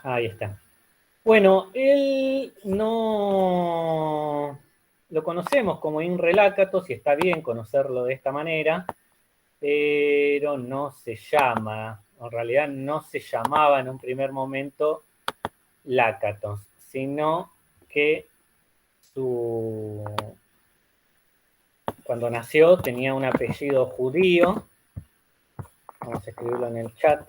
Ahí está. Bueno, él no lo conocemos como Imre Lakatos y está bien conocerlo de esta manera, pero no se llama, en realidad no se llamaba en un primer momento Lakatos, sino que cuando nació tenía un apellido judío. Vamos a escribirlo en el chat.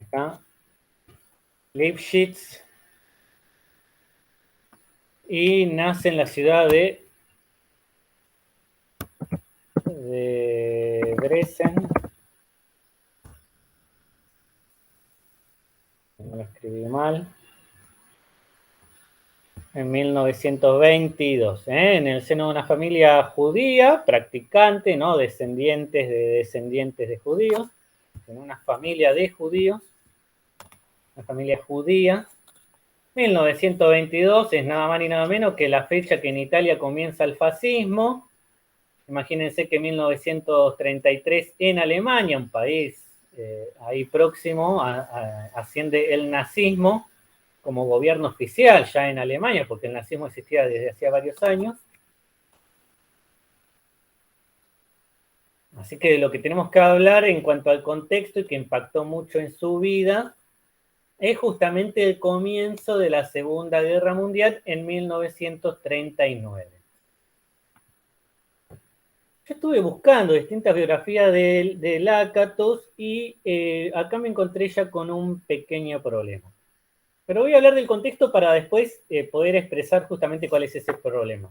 Acá. Lipschitz. Y nace en la ciudad de Dresden. No lo escribí mal. En 1922, en el seno de una familia judía, practicante, ¿no? Descendientes de judíos, en una familia de judíos, una familia judía. 1922 es nada más ni nada menos que la fecha que en Italia comienza el fascismo. Imagínense que en 1933 en Alemania, un país ahí próximo, asciende el nazismo como gobierno oficial ya en Alemania, porque el nazismo existía desde hacía varios años. Así que de lo que tenemos que hablar en cuanto al contexto y que impactó mucho en su vida es justamente el comienzo de la Segunda Guerra Mundial en 1939. Yo estuve buscando distintas biografías de Lakatos y acá me encontré ya con un pequeño problema. Pero voy a hablar del contexto para después poder expresar justamente cuál es ese problema.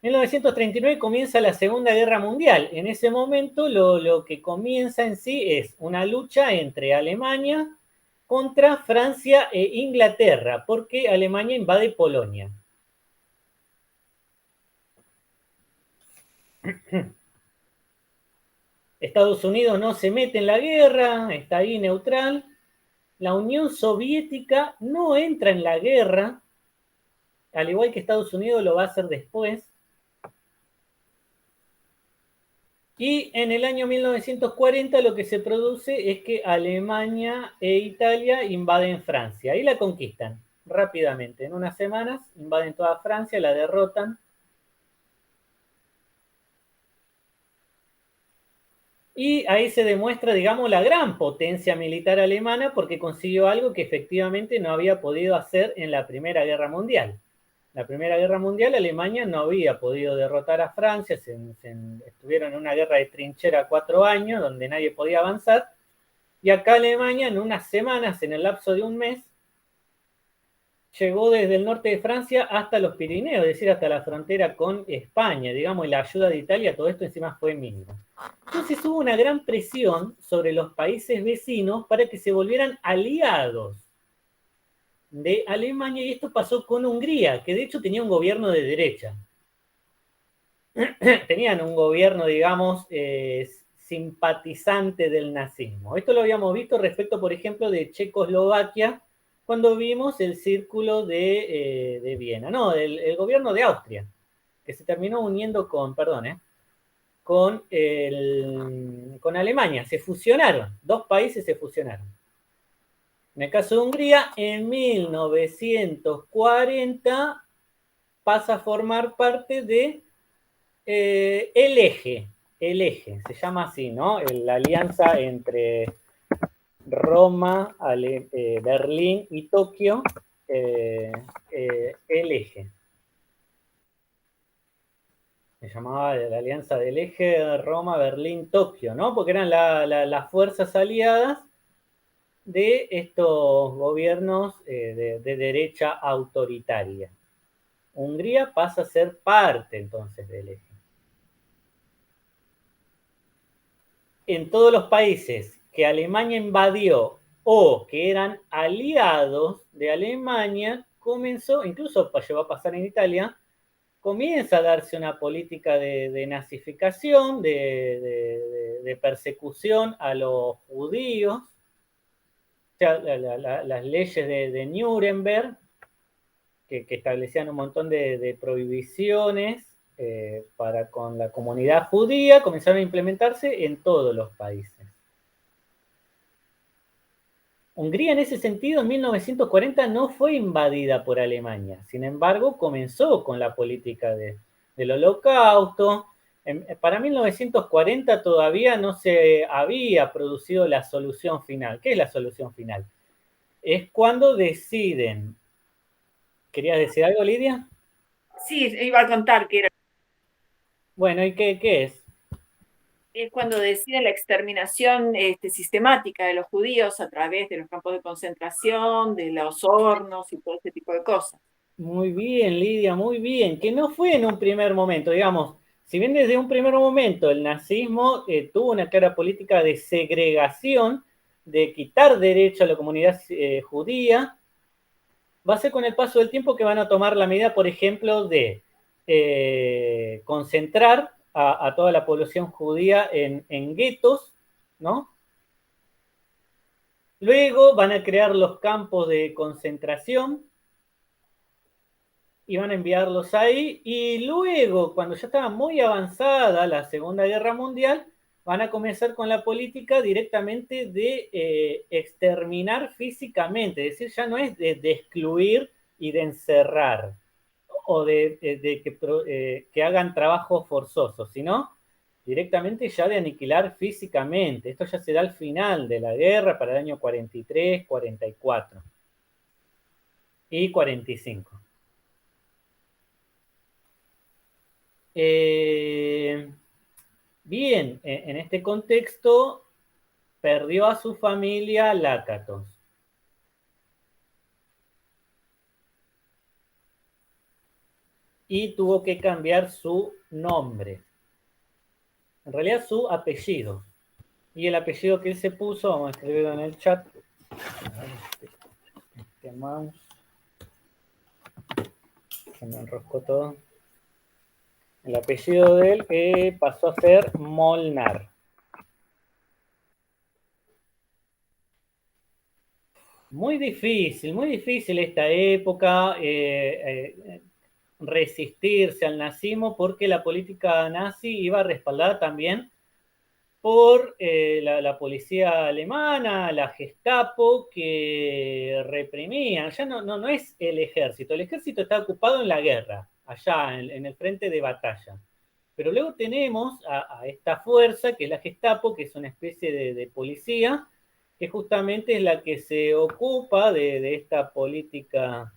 En 1939 comienza la Segunda Guerra Mundial. En ese momento lo que comienza en sí es una lucha entre Alemania contra Francia e Inglaterra, porque Alemania invade Polonia. Estados Unidos no se mete en la guerra, está ahí neutral. La Unión Soviética no entra en la guerra, al igual que Estados Unidos lo va a hacer después. Y en el año 1940 lo que se produce es que Alemania e Italia invaden Francia y la conquistan rápidamente. En unas semanas invaden toda Francia, la derrotan. Y ahí se demuestra, digamos, la gran potencia militar alemana porque consiguió algo que efectivamente no había podido hacer en la Primera Guerra Mundial. La Primera Guerra Mundial, Alemania no había podido derrotar a Francia, estuvieron en una guerra de trinchera 4 años donde nadie podía avanzar, y acá Alemania en unas semanas, en el lapso de un mes, llegó desde el norte de Francia hasta los Pirineos, es decir, hasta la frontera con España, digamos, y la ayuda de Italia, todo esto encima fue mínimo. Entonces hubo una gran presión sobre los países vecinos para que se volvieran aliados de Alemania, y esto pasó con Hungría, que de hecho tenía un gobierno de derecha. Tenían un gobierno, digamos, simpatizante del nazismo. Esto lo habíamos visto respecto, por ejemplo, de Checoslovaquia, cuando vimos el círculo de Viena. No, el gobierno de Austria, que se terminó uniendo con Alemania. Se fusionaron, dos países se fusionaron. En el caso de Hungría, en 1940 pasa a formar parte de el eje, se llama así, ¿no? La alianza entre Roma, Berlín y Tokio, el eje. Se llamaba la alianza del eje Roma, Berlín, Tokio, ¿no? Porque eran las fuerzas aliadas de estos gobiernos de derecha autoritaria. Hungría pasa a ser parte entonces del eje. En todos los países que Alemania invadió o que eran aliados de Alemania, comenzó, incluso llegó a pasar en Italia, comienza a darse una política de nazificación, de persecución a los judíos. O sea, las leyes de Nuremberg, que establecían un montón de prohibiciones para con la comunidad judía comenzaron a implementarse en todos los países. Hungría en ese sentido en 1940 no fue invadida por Alemania, sin embargo comenzó con la política del Holocausto. Para 1940 todavía no se había producido la solución final. ¿Qué es la solución final? Es cuando deciden. ¿Querías decir algo, Lidia? Sí, iba a contar que Bueno, ¿y qué es? es cuando decide la exterminación sistemática de los judíos a través de los campos de concentración, de los hornos y todo ese tipo de cosas. Muy bien, Lidia, muy bien. Que no fue en un primer momento, digamos, si bien desde un primer momento el nazismo tuvo una clara política de segregación, de quitar derecho a la comunidad judía, va a ser con el paso del tiempo que van a tomar la medida, por ejemplo, de concentrar a toda la población judía en guetos, ¿no? Luego van a crear los campos de concentración y van a enviarlos ahí. Y luego, cuando ya estaba muy avanzada la Segunda Guerra Mundial, van a comenzar con la política directamente de exterminar físicamente. Es decir, ya no es de excluir y de encerrar o que hagan trabajos forzosos, sino directamente ya de aniquilar físicamente. Esto ya se da al final de la guerra, para el año 43, 44 y 45. Bien, en este contexto perdió a su familia Lácatos y tuvo que cambiar su nombre, en realidad su apellido. Y el apellido que él se puso, vamos a escribirlo en el chat. Este mouse, se me enroscó todo. El apellido de él pasó a ser Molnar. muy difícil esta época, resistirse al nazismo porque la política nazi iba respaldada también por la policía alemana, la Gestapo, que reprimían. Ya no es el ejército está ocupado en la guerra, allá en el frente de batalla. Pero luego tenemos a esta fuerza, que es la Gestapo, que es una especie de policía, que justamente es la que se ocupa de esta política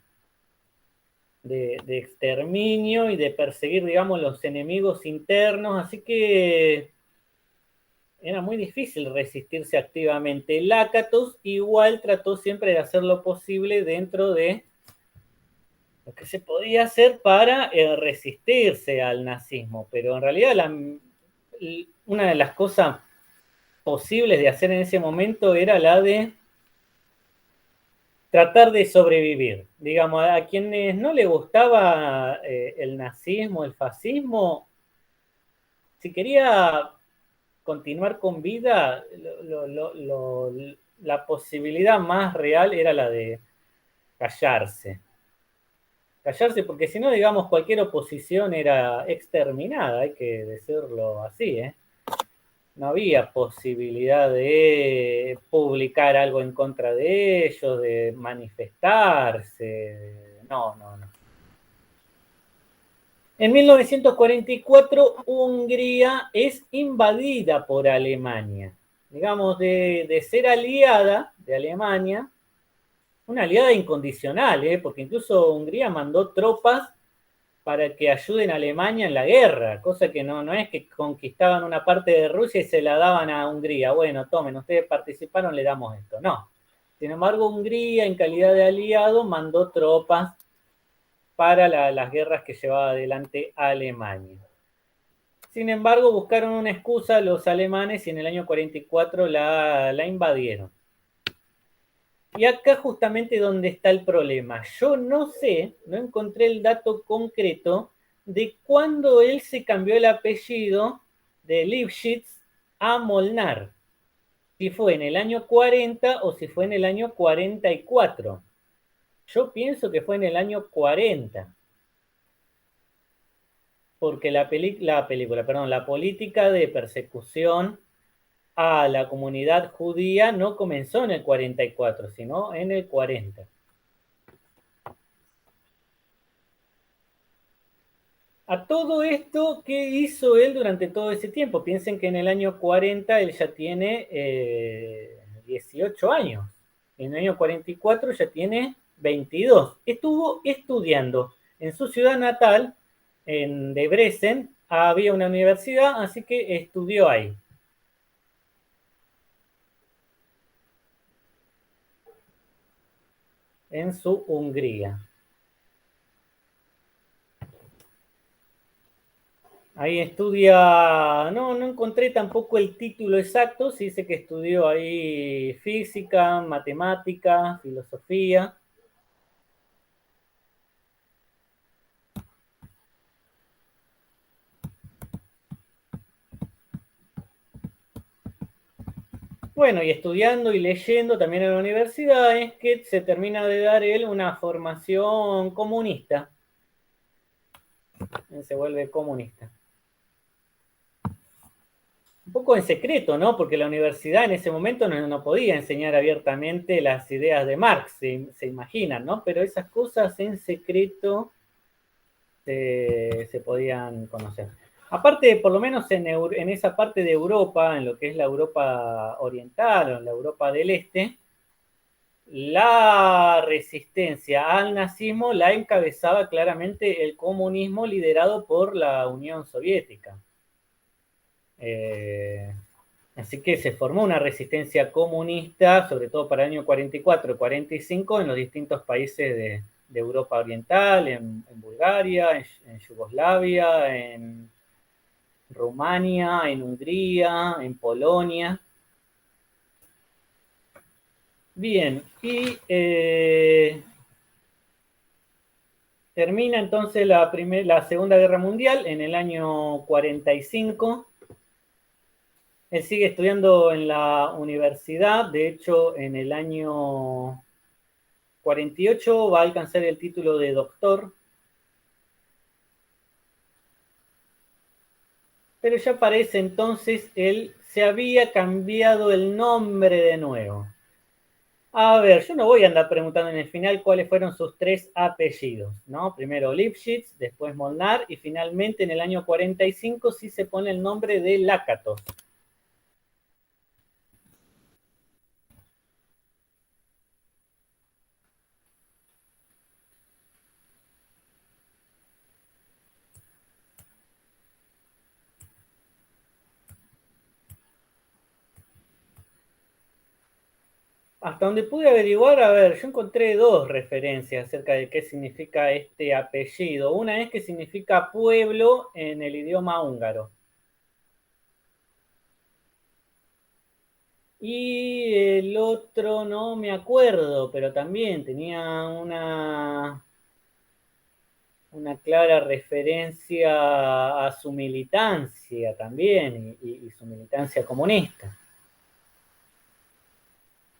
de exterminio y de perseguir, digamos, los enemigos internos. Así que era muy difícil resistirse activamente. Lácatos igual trató siempre de hacer lo posible dentro de lo que se podía hacer para resistirse al nazismo, pero en realidad una de las cosas posibles de hacer en ese momento era la de tratar de sobrevivir. Digamos, a quienes no le gustaba el nazismo, el fascismo, si quería continuar con vida, la posibilidad más real era la de callarse. Callarse, porque si no, digamos, cualquier oposición era exterminada, hay que decirlo así, ¿eh? No había posibilidad de publicar algo en contra de ellos, de manifestarse. No. En 1944, Hungría es invadida por Alemania. Digamos, de ser aliada de Alemania, una aliada incondicional, porque incluso Hungría mandó tropas para que ayuden a Alemania en la guerra, cosa que no es que conquistaban una parte de Rusia y se la daban a Hungría. Bueno, tomen, ustedes participaron, le damos esto. No. Sin embargo, Hungría, en calidad de aliado, mandó tropas para las guerras que llevaba adelante Alemania. Sin embargo, buscaron una excusa los alemanes y en el año 44 la invadieron. Y acá justamente donde está el problema. Yo no sé, no encontré el dato concreto de cuándo él se cambió el apellido de Lifshitz a Molnar. Si fue en el año 40 o si fue en el año 44. Yo pienso que fue en el año 40. porque la política de persecución a la comunidad judía no comenzó en el 44, sino en el 40. A todo esto, ¿qué hizo él durante todo ese tiempo? Piensen que en el año 40 él ya tiene 18 años. En el año 44 ya tiene 22. Estuvo estudiando en su ciudad natal, en Debrecen, había una universidad, así que estudió ahí. En su Hungría. Ahí estudia, no encontré tampoco el título exacto, sí sé que estudió ahí física, matemática, filosofía. Bueno, y estudiando y leyendo también en la universidad es que se termina de dar él una formación comunista. Él se vuelve comunista. Un poco en secreto, ¿no? Porque la universidad en ese momento no podía enseñar abiertamente las ideas de Marx, se imaginan, ¿no? Pero esas cosas en secreto se podían conocer. Aparte, por lo menos en esa parte de Europa, en lo que es la Europa oriental o en la Europa del Este, la resistencia al nazismo la encabezaba claramente el comunismo liderado por la Unión Soviética. Así que se formó una resistencia comunista, sobre todo para el año 44 y 45, en los distintos países de Europa Oriental, en Bulgaria, en Yugoslavia, en Rumania, en Hungría, en Polonia. Bien, y termina entonces la Segunda Guerra Mundial en el año 45. Él sigue estudiando en la universidad, de hecho en el año 48 va a alcanzar el título de doctor. Pero ya para ese entonces él se había cambiado el nombre de nuevo. A ver, yo no voy a andar preguntando en el final cuáles fueron sus 3 apellidos, ¿no? Primero Lipschitz, después Molnar y finalmente en el año 45 sí se pone el nombre de Lácatos. Hasta donde pude averiguar, a ver, yo encontré 2 referencias acerca de qué significa este apellido. Una es que significa pueblo en el idioma húngaro. Y el otro no me acuerdo, pero también tenía una clara referencia a su militancia también y su militancia comunista.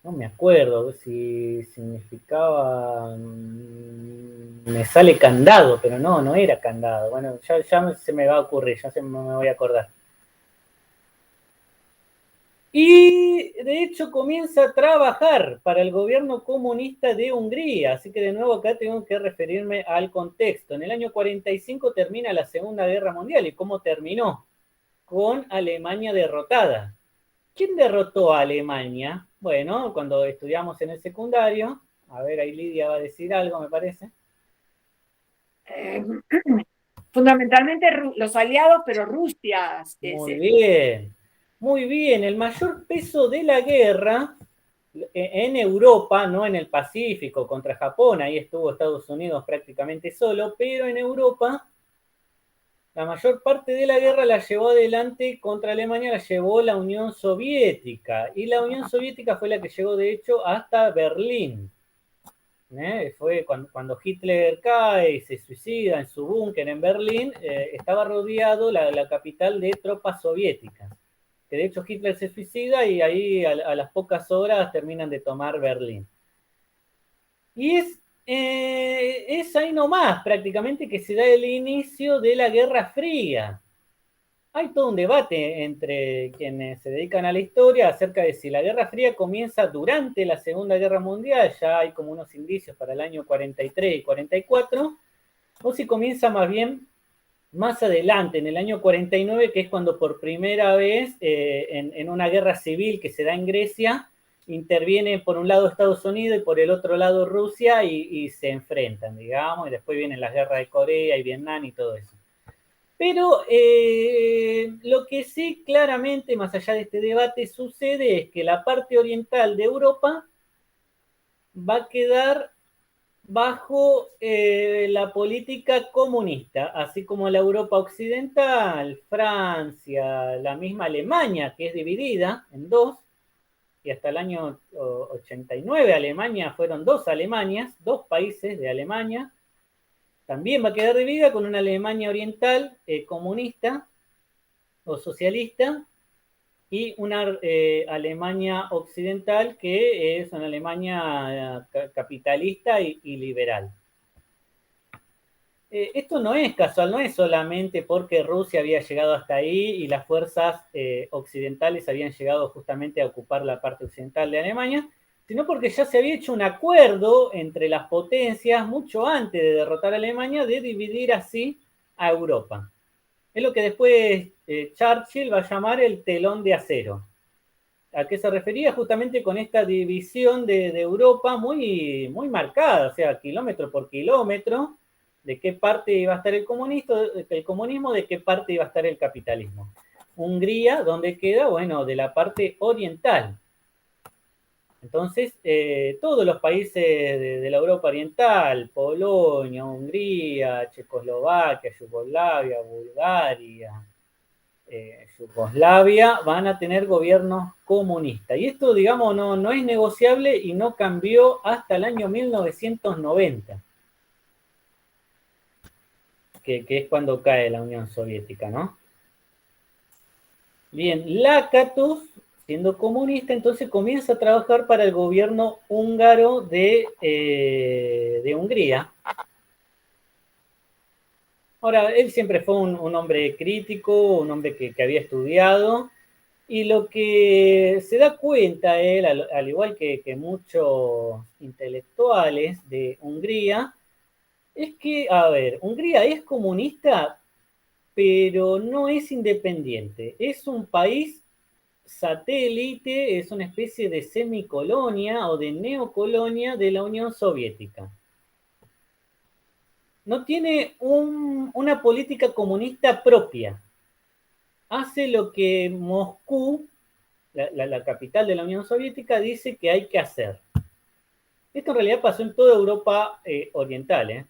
No me acuerdo si significaba. Me sale candado, pero no era candado. Bueno, ya se me va a ocurrir, ya me voy a acordar. Y de hecho comienza a trabajar para el gobierno comunista de Hungría, así que de nuevo acá tengo que referirme al contexto. En el año 45 termina la Segunda Guerra Mundial, ¿y cómo terminó? Con Alemania derrotada. ¿Quién derrotó a Alemania? Bueno, cuando estudiamos en el secundario, a ver, ahí Lidia va a decir algo, me parece. Fundamentalmente los aliados, pero Rusia. Muy bien, muy bien. El mayor peso de la guerra en Europa, no en el Pacífico contra Japón, ahí estuvo Estados Unidos prácticamente solo, pero en Europa la mayor parte de la guerra la llevó adelante contra Alemania, la llevó la Unión Soviética, y la Unión Soviética fue la que llegó de hecho hasta Berlín. Fue cuando Hitler cae y se suicida en su búnker en Berlín, estaba rodeado la capital de tropas soviéticas. Que de hecho Hitler se suicida y ahí a las pocas horas terminan de tomar Berlín. Y es es ahí nomás prácticamente que se da el inicio de la Guerra Fría. Hay todo un debate entre quienes se dedican a la historia acerca de si la Guerra Fría comienza durante la Segunda Guerra Mundial, ya hay como unos indicios para el año 43 y 44, o si comienza más bien más adelante, en el año 49, que es cuando por primera vez en una guerra civil que se da en Grecia, interviene por un lado Estados Unidos y por el otro lado Rusia y se enfrentan, digamos, y después vienen las guerras de Corea y Vietnam y todo eso. Pero lo que sí claramente, más allá de este debate, sucede es que la parte oriental de Europa va a quedar bajo la política comunista, así como la Europa occidental, Francia, la misma Alemania, que es dividida en dos, y hasta el año 89 Alemania fueron dos Alemanias, dos países de Alemania, también va a quedar dividida con una Alemania oriental comunista o socialista y una Alemania occidental que es una Alemania capitalista y liberal. Esto no es casual, no es solamente porque Rusia había llegado hasta ahí y las fuerzas occidentales habían llegado justamente a ocupar la parte occidental de Alemania, sino porque ya se había hecho un acuerdo entre las potencias mucho antes de derrotar a Alemania de dividir así a Europa. Es lo que después Churchill va a llamar el telón de acero. ¿A qué se refería? Justamente con esta división de Europa muy, muy marcada, o sea, kilómetro por kilómetro, de qué parte iba a estar el comunismo, de qué parte iba a estar el capitalismo. Hungría, ¿dónde queda? Bueno, de la parte oriental. Entonces, todos los países de la Europa Oriental, Polonia, Hungría, Checoslovaquia, Yugoslavia, Bulgaria, Yugoslavia, van a tener gobiernos comunistas. Y esto, digamos, no es negociable y no cambió hasta el año 1990, que es cuando cae la Unión Soviética, ¿no? Bien, Lakatos, siendo comunista, entonces comienza a trabajar para el gobierno húngaro de Hungría. Ahora, él siempre fue un hombre crítico, un hombre que había estudiado, y lo que se da cuenta él, al igual que muchos intelectuales de Hungría, es que, a ver, Hungría es comunista, pero no es independiente. Es un país satélite, es una especie de semicolonia o de neocolonia de la Unión Soviética. No tiene una política comunista propia. Hace lo que Moscú, la capital de la Unión Soviética, dice que hay que hacer. Esto en realidad pasó en toda Europa oriental.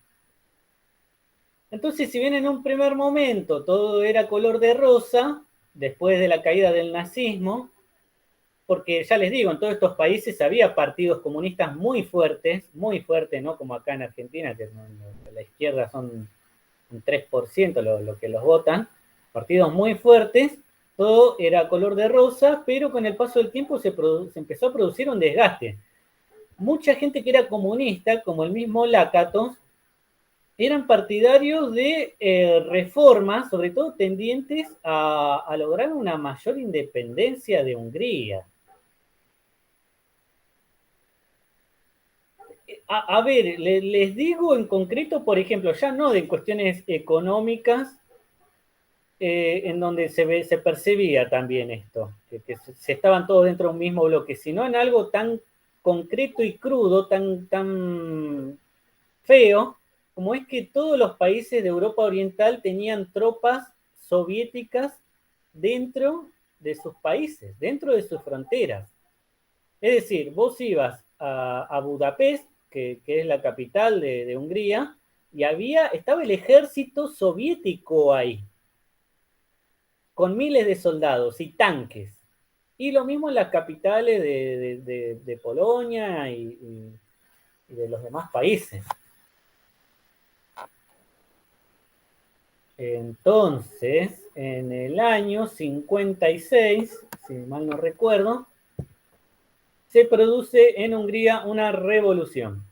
Entonces, si bien en un primer momento todo era color de rosa, después de la caída del nazismo, porque ya les digo, en todos estos países había partidos comunistas muy fuertes, ¿no? Como acá en Argentina, que la izquierda son un 3% lo que los votan, partidos muy fuertes, todo era color de rosa, pero con el paso del tiempo se empezó a producir un desgaste. Mucha gente que era comunista, como el mismo Lakatos, eran partidarios de reformas, sobre todo tendientes a lograr una mayor independencia de Hungría. A ver, les digo en concreto, por ejemplo, ya no de cuestiones económicas, en donde se percibía también esto, que se estaban todos dentro de un mismo bloque, sino en algo tan concreto y crudo, tan feo, como es que todos los países de Europa Oriental tenían tropas soviéticas dentro de sus países, dentro de sus fronteras. Es decir, vos ibas a Budapest, que es la capital de Hungría, y estaba el ejército soviético ahí, con miles de soldados y tanques. Y lo mismo en las capitales de Polonia y de los demás países. Entonces, en el año 56, si mal no recuerdo, se produce en Hungría una revolución.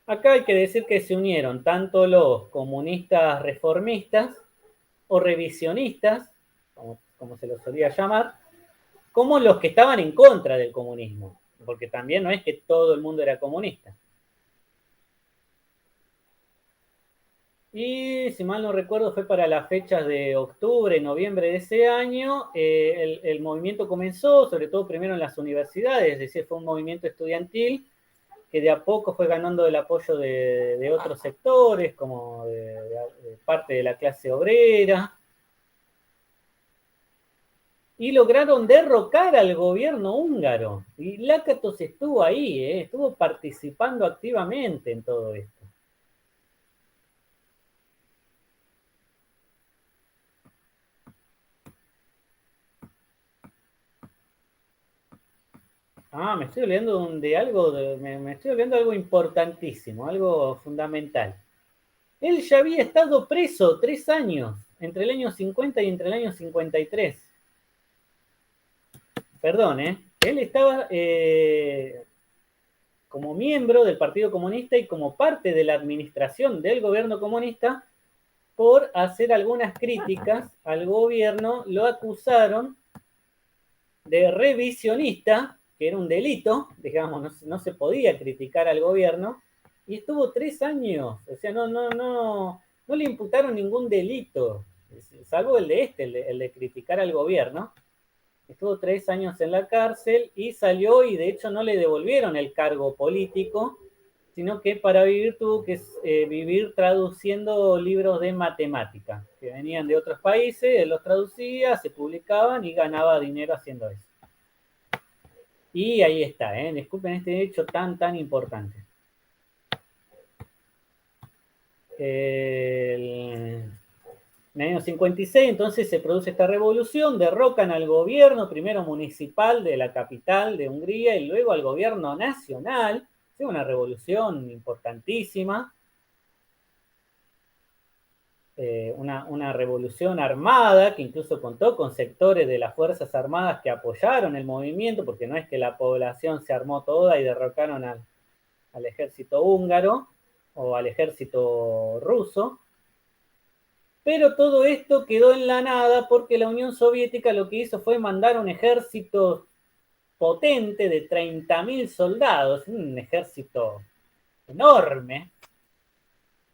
Acá hay que decir que se unieron tanto los comunistas reformistas o revisionistas, como se los solía llamar, como los que estaban en contra del comunismo, porque también no es que todo el mundo era comunista. Y si mal no recuerdo fue para las fechas de octubre, noviembre de ese año, el movimiento comenzó, sobre todo primero en las universidades, es decir, fue un movimiento estudiantil que de a poco fue ganando el apoyo de otros sectores, como de parte de la clase obrera, y lograron derrocar al gobierno húngaro. Y Lakatos estuvo ahí, estuvo participando activamente en todo esto. Me estoy olvidando de algo, me estoy olvidando de algo importantísimo, algo fundamental. Él ya había estado preso 3 años, entre el año 50 y entre el año 53. Perdón, Él estaba como miembro del Partido Comunista y como parte de la administración del gobierno comunista por hacer algunas críticas al gobierno, lo acusaron de revisionista, que era un delito, digamos, no se podía criticar al gobierno, y estuvo 3 años, o sea, no le imputaron ningún delito, salvo el de el de criticar al gobierno. Estuvo 3 años en la cárcel y salió, y de hecho no le devolvieron el cargo político, sino que para vivir tuvo que vivir traduciendo libros de matemática, que venían de otros países, él los traducía, se publicaban y ganaba dinero haciendo eso. Y ahí está, disculpen este hecho tan importante. En el año 56 entonces se produce esta revolución, derrocan al gobierno, primero municipal de la capital de Hungría y luego al gobierno nacional, una revolución importantísima, una revolución armada que incluso contó con sectores de las Fuerzas Armadas que apoyaron el movimiento, porque no es que la población se armó toda y derrocaron al ejército húngaro o al ejército ruso. Pero todo esto quedó en la nada porque la Unión Soviética lo que hizo fue mandar un ejército potente de 30.000 soldados, un ejército enorme,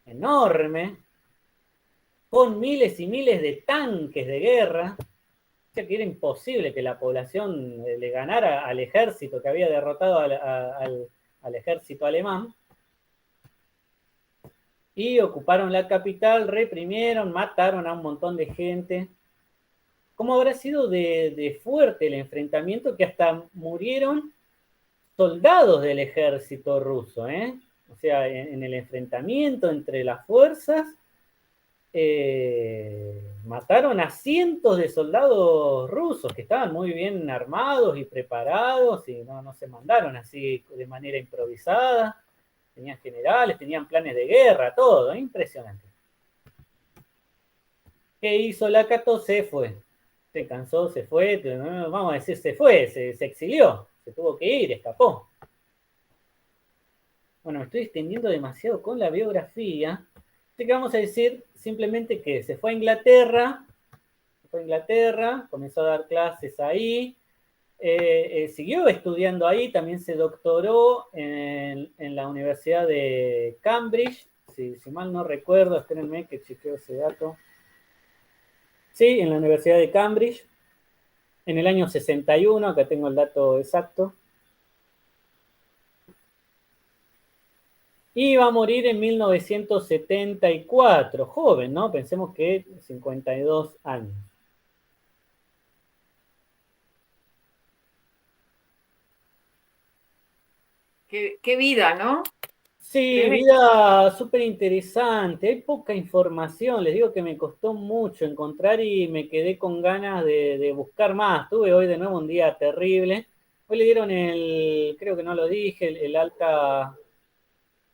enorme, con miles y miles de tanques de guerra. O sea que era imposible que la población le ganara al ejército que había derrotado al ejército alemán. Y ocuparon la capital, reprimieron, mataron a un montón de gente. ¿Cómo habrá sido de fuerte el enfrentamiento que hasta murieron soldados del ejército ruso? O sea, en el enfrentamiento entre las fuerzas, mataron a cientos de soldados rusos que estaban muy bien armados y preparados y no se mandaron así de manera improvisada. Tenían generales, tenían planes de guerra, todo, impresionante. ¿Qué hizo Lakato? Se fue. Se cansó, se fue, vamos a decir, se fue, se exilió, se tuvo que ir, escapó. Bueno, me estoy extendiendo demasiado con la biografía. Así que vamos a decir simplemente que se fue a Inglaterra, comenzó a dar clases ahí, siguió estudiando ahí, también se doctoró en la Universidad de Cambridge, si mal no recuerdo, espérenme que chequeo ese dato. Sí, en la Universidad de Cambridge, en el año 61, acá tengo el dato exacto. Y va a morir en 1974, joven, ¿no? Pensemos que 52 años. Qué vida, ¿no? Sí, vida súper interesante, hay poca información, les digo que me costó mucho encontrar y me quedé con ganas de buscar más. Tuve hoy de nuevo un día terrible. Hoy le dieron creo que no lo dije, el alta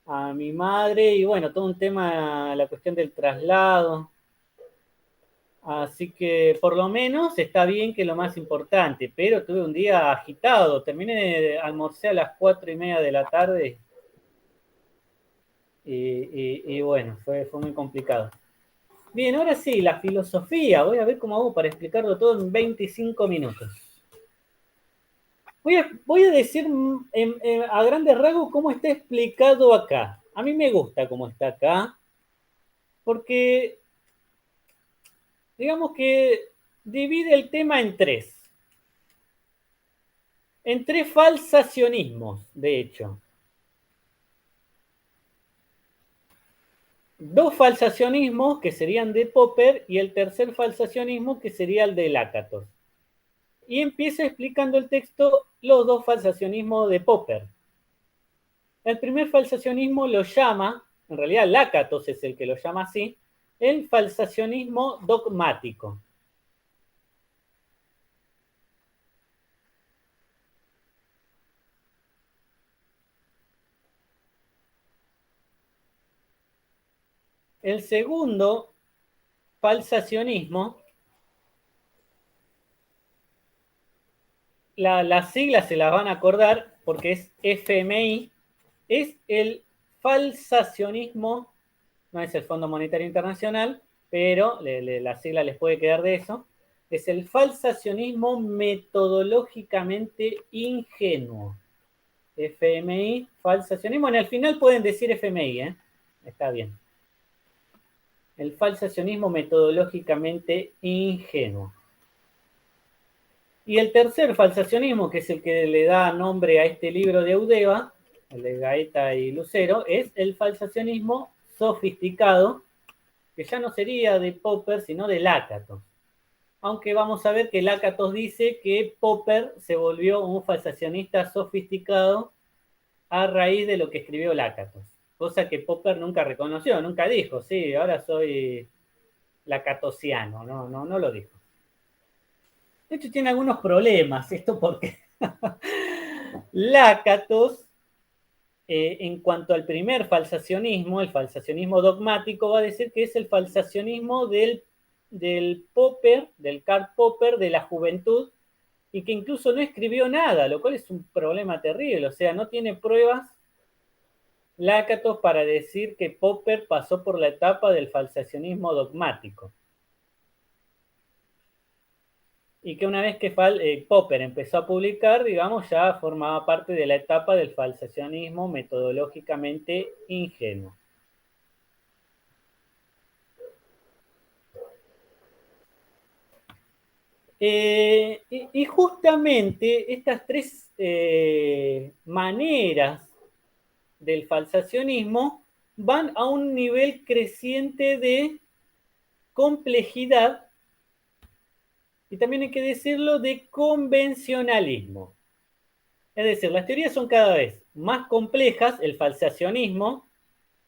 a mi madre y bueno, todo un tema, la cuestión del traslado. Así que por lo menos está bien, que es lo más importante, pero tuve un día agitado, terminé de almorzar a las 4:30 de la tarde. y bueno, fue muy complicado. Bien, ahora sí, la filosofía. Voy a ver cómo hago para explicarlo todo en 25 minutos. Voy a decir a grandes rasgos cómo está explicado acá. A mí me gusta cómo está acá, porque digamos que divide el tema en tres falsacionismos, de hecho. Dos falsacionismos que serían de Popper y el tercer falsacionismo que sería el de Lakatos. Y empieza explicando el texto los dos falsacionismos de Popper. El primer falsacionismo lo llama, en realidad Lakatos es el que lo llama así, el falsacionismo dogmático. El segundo falsacionismo, las siglas se las van a acordar porque es FMI, es el falsacionismo, no es el Fondo Monetario Internacional, pero la sigla les puede quedar de eso, es el falsacionismo metodológicamente ingenuo. FMI, falsacionismo, en el final pueden decir FMI, está bien. El falsacionismo metodológicamente ingenuo. Y el tercer falsacionismo, que es el que le da nombre a este libro de Eudeva, el de Gaeta y Lucero, es el falsacionismo sofisticado, que ya no sería de Popper, sino de Lakatos. Aunque vamos a ver que Lakatos dice que Popper se volvió un falsacionista sofisticado a raíz de lo que escribió Lakatos. Cosa que Popper nunca reconoció, nunca dijo, sí, ahora soy lacatosiano, no lo dijo. De hecho, tiene algunos problemas esto porque Lakatos, en cuanto al primer falsacionismo, el falsacionismo dogmático, va a decir que es el falsacionismo del Popper, del Karl Popper de la juventud, y que incluso no escribió nada, lo cual es un problema terrible, o sea, no tiene pruebas Lakatos para decir que Popper pasó por la etapa del falsacionismo dogmático. Y que una vez que Popper empezó a publicar, digamos, ya formaba parte de la etapa del falsacionismo metodológicamente ingenuo. Y justamente estas tres maneras del falsacionismo van a un nivel creciente de complejidad y también hay que decirlo de convencionalismo. Es decir, las teorías son cada vez más complejas, el falsacionismo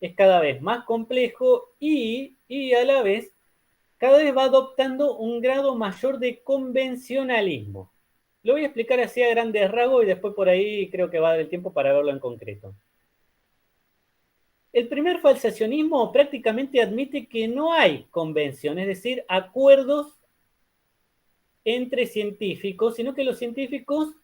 es cada vez más complejo y a la vez cada vez va adoptando un grado mayor de convencionalismo. Lo voy a explicar así a grandes rasgos y después por ahí creo que va a dar el tiempo para verlo en concreto. El primer falsacionismo prácticamente admite que no hay convención, es decir, acuerdos entre científicos, sino que los científicos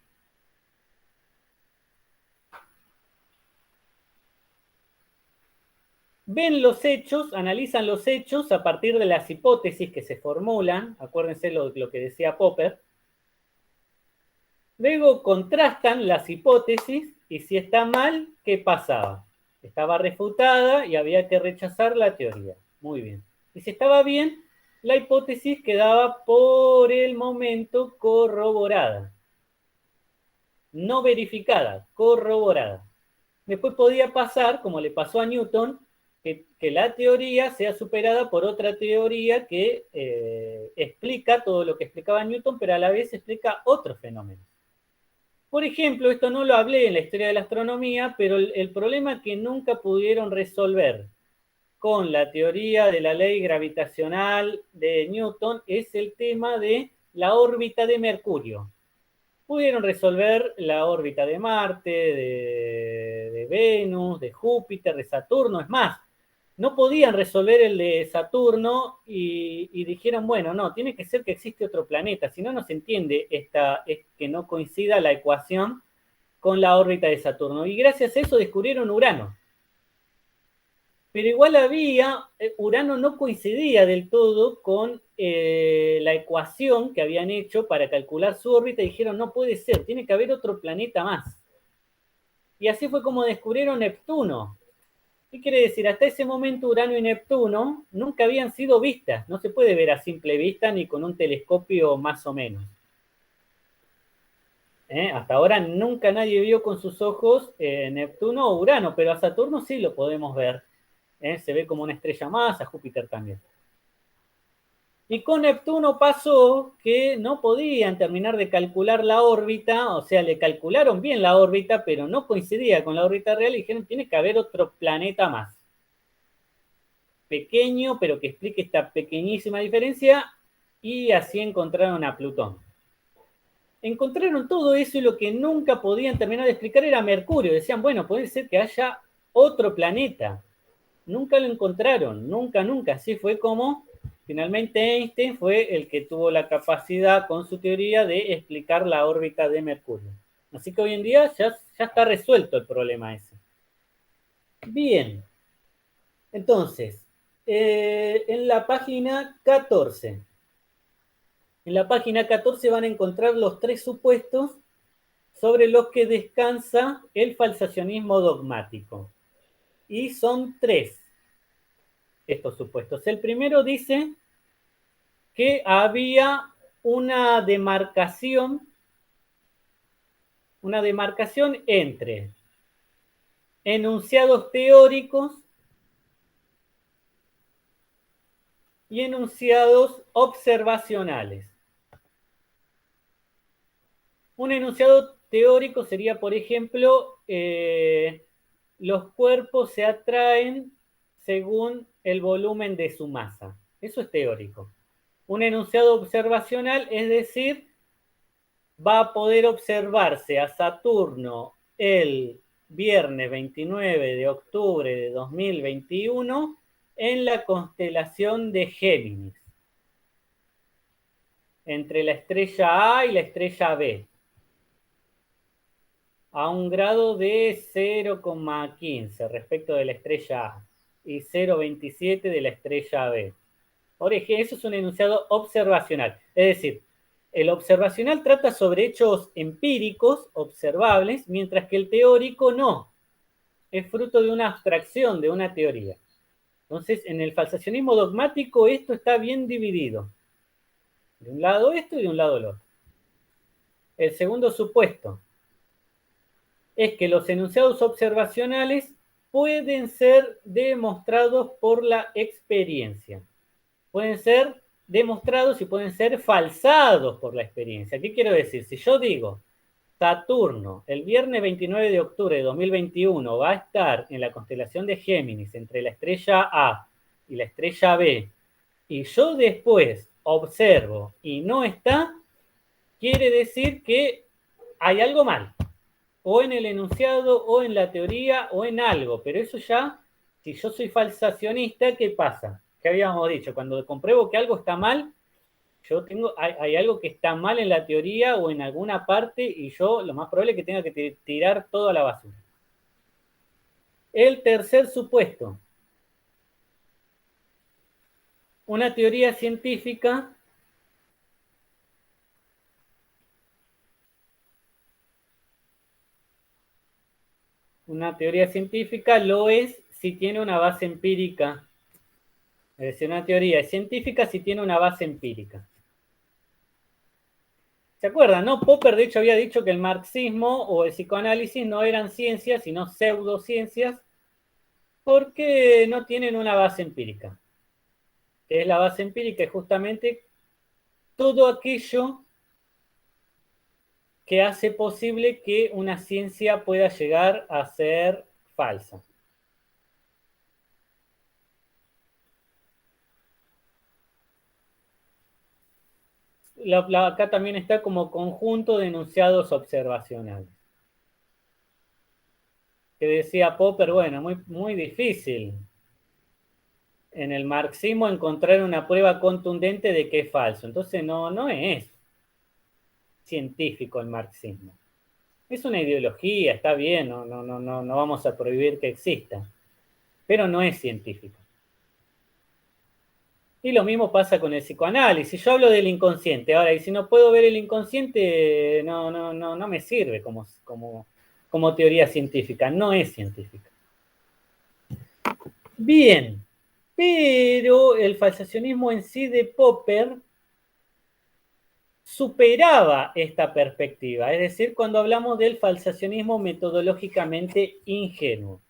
ven los hechos, analizan los hechos a partir de las hipótesis que se formulan, acuérdense lo que decía Popper, luego contrastan las hipótesis y si está mal, ¿qué pasaba? Estaba refutada y había que rechazar la teoría. Muy bien. Y si estaba bien, la hipótesis quedaba por el momento corroborada. No verificada, corroborada. Después podía pasar, como le pasó a Newton, que la teoría sea superada por otra teoría que explica todo lo que explicaba Newton, pero a la vez explica otros fenómenos. Por ejemplo, esto no lo hablé en la historia de la astronomía, pero el problema que nunca pudieron resolver con la teoría de la ley gravitacional de Newton es el tema de la órbita de Mercurio. Pudieron resolver la órbita de Marte, de Venus, de Júpiter, de Saturno. Es más, no podían resolver el de Saturno y dijeron, bueno, no, tiene que ser que existe otro planeta, si no, no se entiende que no coincida la ecuación con la órbita de Saturno. Y gracias a eso descubrieron Urano. pero igual Urano no coincidía del todo con la ecuación que habían hecho para calcular su órbita y dijeron, no puede ser, tiene que haber otro planeta más. Y así fue como descubrieron Neptuno. ¿Qué quiere decir? Hasta ese momento Urano y Neptuno nunca habían sido vistas. No se puede ver a simple vista ni con un telescopio más o menos. Hasta ahora nunca nadie vio con sus ojos Neptuno o Urano, pero a Saturno sí lo podemos ver. Se ve como una estrella más, a Júpiter también. Y con Neptuno pasó que no podían terminar de calcular la órbita, o sea, le calcularon bien la órbita, pero no coincidía con la órbita real y dijeron, tiene que haber otro planeta más. Pequeño, pero que explique esta pequeñísima diferencia, y así encontraron a Plutón. Encontraron todo eso y lo que nunca podían terminar de explicar era Mercurio. Decían, bueno, puede ser que haya otro planeta. Nunca lo encontraron, nunca. Así fue como finalmente Einstein fue el que tuvo la capacidad con su teoría de explicar la órbita de Mercurio. Así que hoy en día ya está resuelto el problema ese. Bien, entonces, en la página 14. En la página 14 van a encontrar los 3 supuestos sobre los que descansa el falsacionismo dogmático. Y son 3 estos supuestos. El primero dice que había una demarcación entre enunciados teóricos y enunciados observacionales. Un enunciado teórico sería, por ejemplo, los cuerpos se atraen según el volumen de su masa. Eso es teórico. Un enunciado observacional, es decir, va a poder observarse a Saturno el viernes 29 de octubre de 2021 en la constelación de Géminis, entre la estrella A y la estrella B, a un grado de 0,15 respecto de la estrella A y 0,27 de la estrella B. Por ejemplo, eso es un enunciado observacional. Es decir, el observacional trata sobre hechos empíricos, observables, mientras que el teórico no. Es fruto de una abstracción, de una teoría. Entonces, en el falsacionismo dogmático esto está bien dividido. De un lado esto y de un lado el otro. El segundo supuesto es que los enunciados observacionales pueden ser demostrados por la experiencia. Pueden ser demostrados y pueden ser falsados por la experiencia. ¿Qué quiero decir? Si yo digo, Saturno, el viernes 29 de octubre de 2021 va a estar en la constelación de Géminis entre la estrella A y la estrella B, y yo después observo y no está, quiere decir que hay algo mal, o en el enunciado, o en la teoría, o en algo, pero eso ya, si yo soy falsacionista, ¿qué pasa? ¿Qué habíamos dicho? Cuando compruebo que algo está mal, hay algo que está mal en la teoría o en alguna parte y yo lo más probable es que tenga que tirar todo a la basura. El tercer supuesto. Una teoría científica lo es si tiene una base empírica. Es decir, una teoría es científica si tiene una base empírica. ¿Se acuerdan, no? Popper, de hecho, había dicho que el marxismo o el psicoanálisis no eran ciencias, sino pseudociencias, porque no tienen una base empírica. ¿Qué es la base empírica? Es justamente todo aquello que hace posible que una ciencia pueda llegar a ser falsa. Acá también está como conjunto de enunciados observacionales. Que decía Popper, bueno, muy difícil en el marxismo encontrar una prueba contundente de que es falso. Entonces no es científico el marxismo. Es una ideología, está bien, no vamos a prohibir que exista. pero no es científica. Y lo mismo pasa con el psicoanálisis. Yo hablo del inconsciente. Ahora, y si no puedo ver el inconsciente, no me sirve como teoría científica. No es científica. Bien, pero el falsacionismo en sí de Popper superaba esta perspectiva. Es decir, cuando hablamos del falsacionismo metodológicamente ingenuo.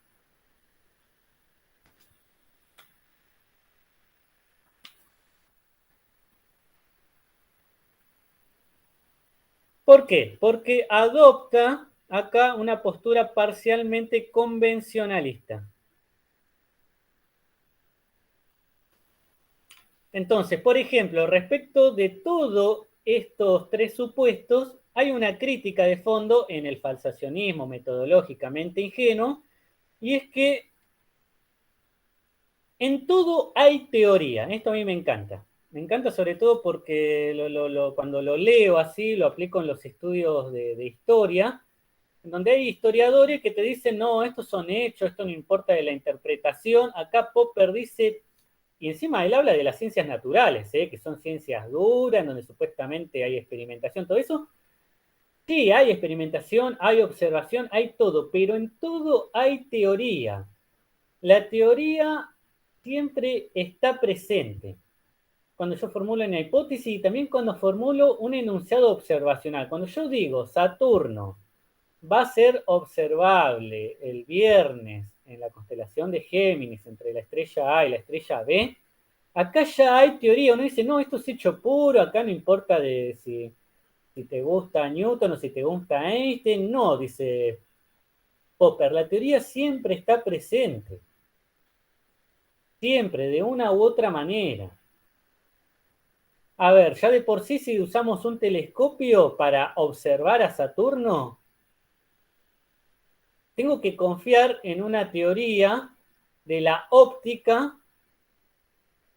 ¿Por qué? Porque adopta acá una postura parcialmente convencionalista. Entonces, por ejemplo, respecto de todos estos tres supuestos, hay una crítica de fondo en el falsacionismo metodológicamente ingenuo, y es que en todo hay teoría. Esto a mí me encanta. Me encanta sobre todo porque cuando lo leo así, lo aplico en los estudios de historia, en donde hay historiadores que te dicen, no, estos son hechos, esto no importa de la interpretación. Acá Popper dice, y encima él habla de las ciencias naturales, que son ciencias duras, en donde supuestamente hay experimentación, todo eso. Sí, hay experimentación, hay observación, hay todo, pero en todo hay teoría. La teoría siempre está presente cuando yo formulo una hipótesis y también cuando formulo un enunciado observacional. Cuando yo digo Saturno va a ser observable el viernes en la constelación de Géminis entre la estrella A y la estrella B, acá ya hay teoría. Uno dice, no, esto es hecho puro, acá no importa de si te gusta Newton o si te gusta Einstein. No, dice Popper, la teoría siempre está presente. Siempre, de una u otra manera. A ver, ya de por sí, si usamos un telescopio para observar a Saturno, tengo que confiar en una teoría de la óptica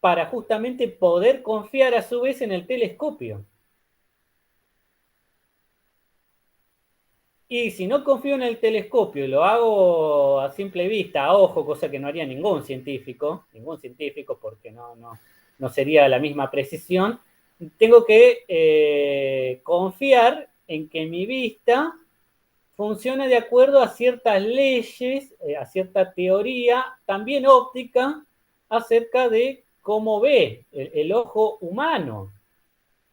para justamente poder confiar a su vez en el telescopio. Y si no confío en el telescopio y lo hago a simple vista, a ojo, cosa que no haría ningún científico porque no sería la misma precisión, tengo que confiar en que mi vista funciona de acuerdo a ciertas leyes, a cierta teoría, también óptica, acerca de cómo ve el ojo humano.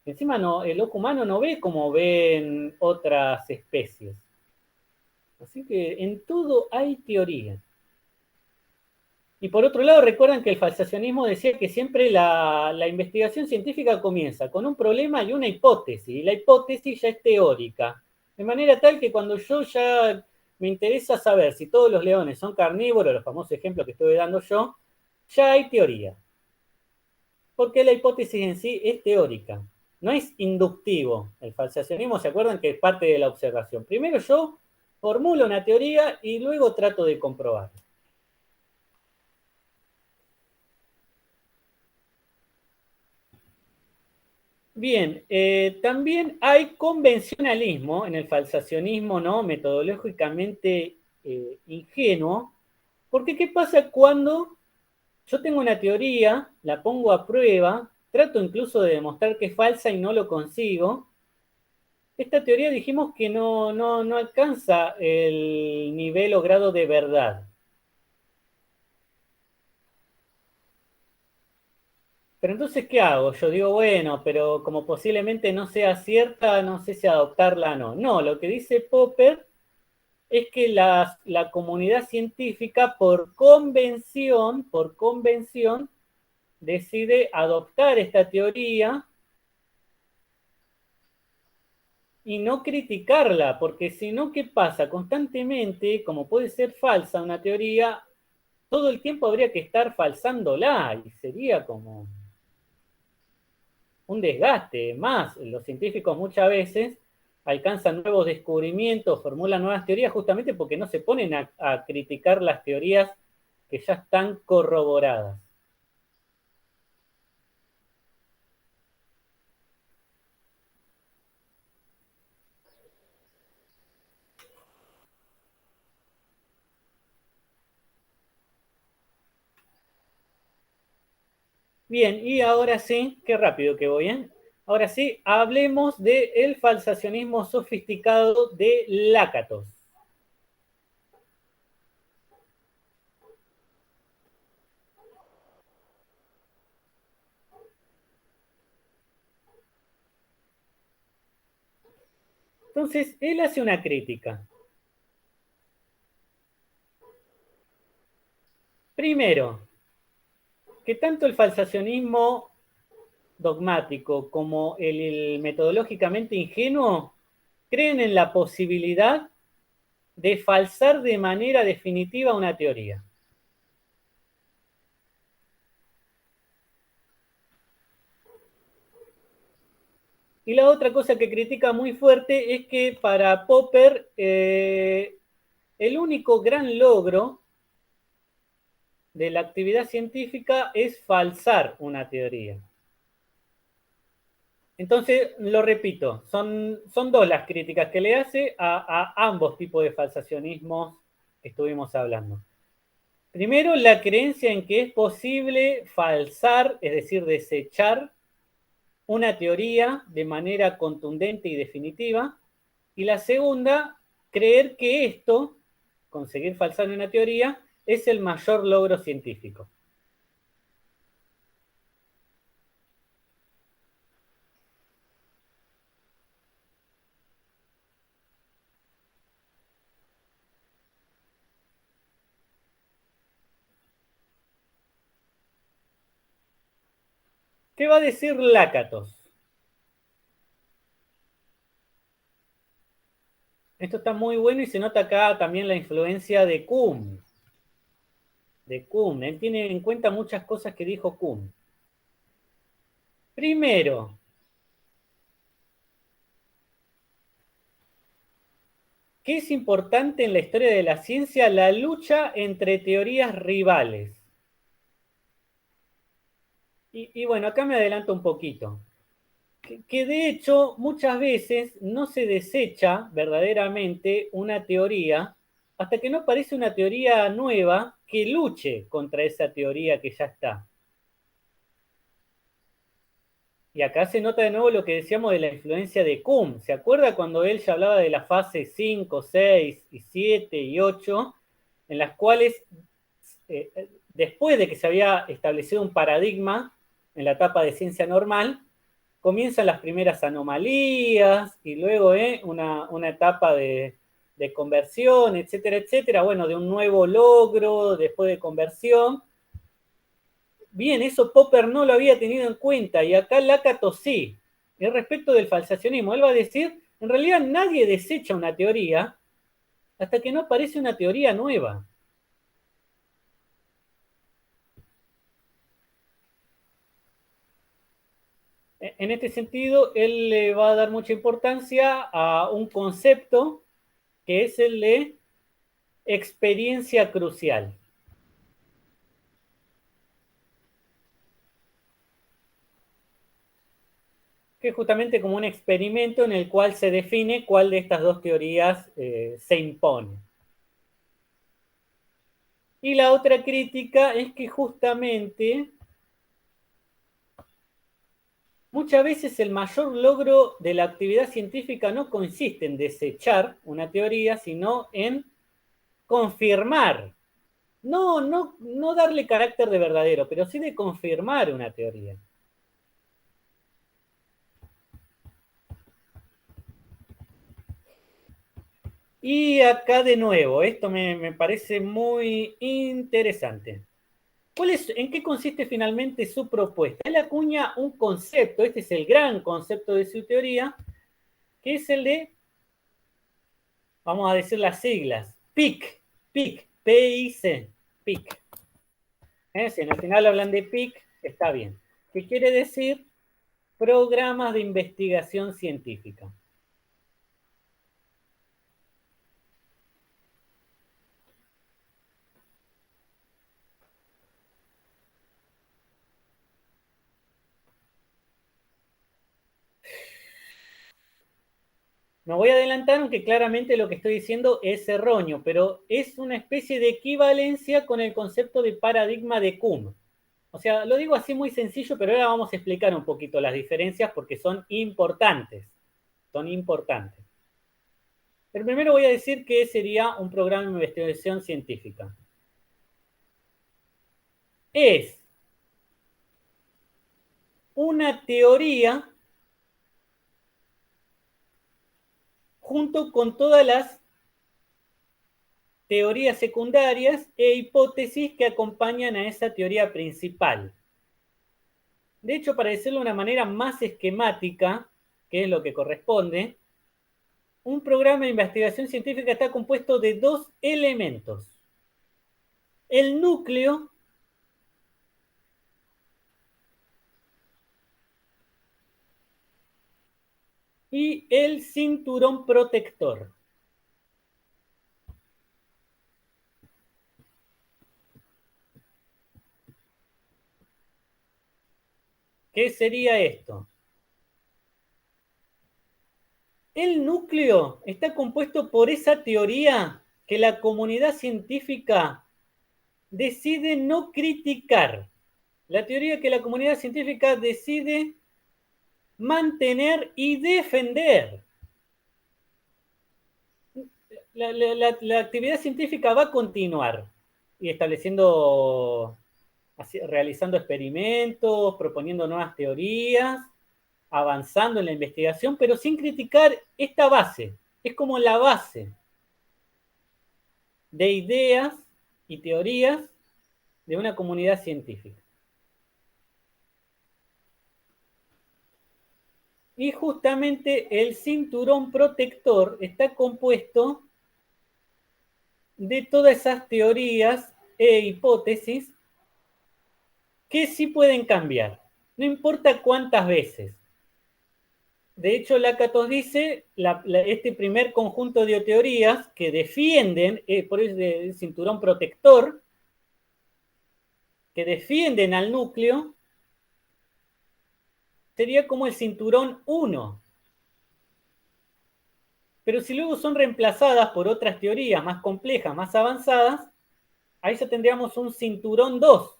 Encima el ojo humano no ve como ven otras especies. Así que en todo hay teoría. Y por otro lado, recuerdan que el falsacionismo decía que siempre la investigación científica comienza con un problema y una hipótesis, y la hipótesis ya es teórica. De manera tal que cuando yo ya me interesa saber si todos los leones son carnívoros, los famosos ejemplos que estoy dando yo, ya hay teoría. Porque la hipótesis en sí es teórica, no es inductivo. El falsacionismo, ¿se acuerdan que es parte de la observación? Primero yo formulo una teoría y luego trato de comprobarla. Bien, también hay convencionalismo en el falsacionismo, ¿no? Metodológicamente ingenuo, porque ¿qué pasa cuando yo tengo una teoría, la pongo a prueba, trato incluso de demostrar que es falsa y no lo consigo? Esta teoría dijimos que no alcanza el nivel o grado de verdad. Pero entonces, ¿qué hago? Yo digo, bueno, pero como posiblemente no sea cierta, no sé si adoptarla o no. No, lo que dice Popper es que la comunidad científica por convención, decide adoptar esta teoría y no criticarla, porque si no, ¿qué pasa? Constantemente, como puede ser falsa una teoría, todo el tiempo habría que estar falsándola y sería como un desgaste. Más, los científicos muchas veces alcanzan nuevos descubrimientos, formulan nuevas teorías justamente porque no se ponen a criticar las teorías que ya están corroboradas. Bien, y ahora sí, qué rápido que voy, ¿eh? Ahora sí, hablemos del falsacionismo sofisticado de Lácatos. Entonces, él hace una crítica. Primero, que tanto el falsacionismo dogmático como el metodológicamente ingenuo creen en la posibilidad de falsar de manera definitiva una teoría. Y la otra cosa que critica muy fuerte es que para Popper el único gran logro de la actividad científica es falsar una teoría. Entonces, lo repito, son dos las críticas que le hace a ambos tipos de falsacionismos que estuvimos hablando. Primero, la creencia en que es posible falsar, es decir, desechar una teoría de manera contundente y definitiva. Y la segunda, creer que esto, conseguir falsar una teoría, es el mayor logro científico. ¿Qué va a decir Lácatos? Esto está muy bueno y se nota acá también la influencia de Kuhn. Él tiene en cuenta muchas cosas que dijo Kuhn. Primero, que es importante en la historia de la ciencia la lucha entre teorías rivales. Y bueno, acá me adelanto un poquito. Que de hecho muchas veces no se desecha verdaderamente una teoría hasta que no aparece una teoría nueva que luche contra esa teoría que ya está. Y acá se nota de nuevo lo que decíamos de la influencia de Kuhn. ¿Se acuerda cuando él ya hablaba de la fase 5, 6 y 7 y 8, en las cuales, después de que se había establecido un paradigma en la etapa de ciencia normal, comienzan las primeras anomalías y luego una etapa de conversión, etcétera, etcétera, bueno, de un nuevo logro después de conversión. Bien, eso Popper no lo había tenido en cuenta y acá Lakatos sí. Es respecto del falsacionismo. Él va a decir, en realidad nadie desecha una teoría hasta que no aparece una teoría nueva. En este sentido, él le va a dar mucha importancia a un concepto que es el de experiencia crucial, que es justamente como un experimento en el cual se define cuál de estas dos teorías se impone. Y la otra crítica es que justamente muchas veces el mayor logro de la actividad científica no consiste en desechar una teoría, sino en confirmar. No darle carácter de verdadero, pero sí de confirmar una teoría. Y acá de nuevo, esto me parece muy interesante. ¿En qué consiste finalmente su propuesta? Él acuña un concepto, este es el gran concepto de su teoría, que es el de, vamos a decir las siglas, PIC, PIC, P-I-C, PIC. Si en el final hablan de PIC, está bien. ¿Qué quiere decir? Programas de investigación científica. Me voy a adelantar, aunque claramente lo que estoy diciendo es erróneo, pero es una especie de equivalencia con el concepto de paradigma de Kuhn. O sea, lo digo así muy sencillo, pero ahora vamos a explicar un poquito las diferencias porque son importantes. Son importantes. Pero primero voy a decir qué sería un programa de investigación científica. Es una teoría junto con todas las teorías secundarias e hipótesis que acompañan a esa teoría principal. De hecho, para decirlo de una manera más esquemática, que es lo que corresponde, un programa de investigación científica está compuesto de dos elementos. El núcleo y el cinturón protector. ¿Qué sería esto? El núcleo está compuesto por esa teoría que la comunidad científica decide no criticar. La teoría que la comunidad científica decide mantener y defender. La actividad científica va a continuar y estableciendo, realizando experimentos, proponiendo nuevas teorías, avanzando en la investigación, pero sin criticar esta base. Es como la base de ideas y teorías de una comunidad científica. Y justamente el cinturón protector está compuesto de todas esas teorías e hipótesis que sí pueden cambiar, no importa cuántas veces. De hecho, Lakatos dice, este primer conjunto de teorías que defienden, por eso el cinturón protector, que defienden al núcleo, sería como el cinturón 1. Pero si luego son reemplazadas por otras teorías más complejas, más avanzadas, ahí ya tendríamos un cinturón 2,